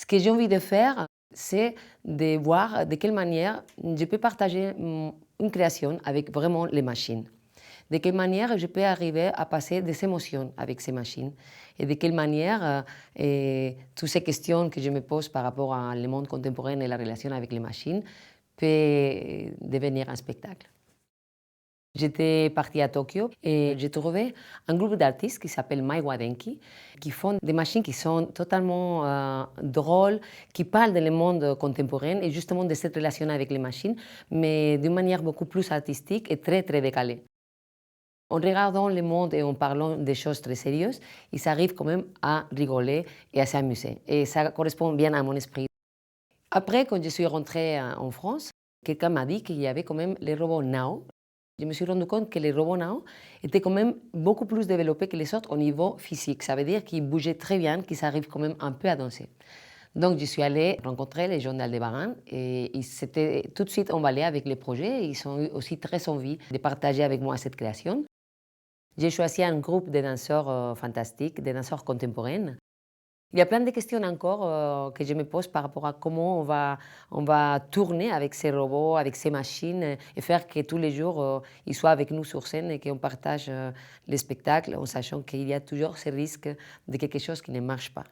que j'ai envie de faire, c'est de voir de quelle manière je peux partager une création avec vraiment les machines. De quelle manière je peux arriver à passer des émotions avec ces machines et de quelle manière toutes ces questions que je me pose par rapport au monde contemporain et la relation avec les machines peut devenir un spectacle. J'étais partie à Tokyo et j'ai trouvé un groupe d'artistes qui s'appelle Mai Wadenki, qui font des machines qui sont totalement drôles, qui parlent du monde contemporain et justement de cette relation avec les machines, mais d'une manière beaucoup plus artistique et très très décalée. En regardant le monde et en parlant des choses très sérieuses, ils arrivent quand même à rigoler et à s'amuser. Et ça correspond bien à mon esprit. Après, quand je suis rentrée en France, quelqu'un m'a dit qu'il y avait quand même les robots Nao. Je me suis rendu compte que les robots Nao étaient quand même beaucoup plus développés que les autres au niveau physique. Ça veut dire qu'ils bougeaient très bien, qu'ils arrivent quand même un peu à danser. Donc, je suis allée rencontrer les gens d'Aldébaran et ils s'étaient tout de suite emballés avec le projet. Ils ont eu aussi très envie de partager avec moi cette création. J'ai choisi un groupe de danseurs fantastiques, de danseurs contemporains. Il y a plein de questions encore que je me pose par rapport à comment on va tourner avec ces robots, avec ces machines et faire que tous les jours ils soient avec nous sur scène et qu'on partage les spectacles en sachant qu'il y a toujours ce risque de quelque chose qui ne marche pas.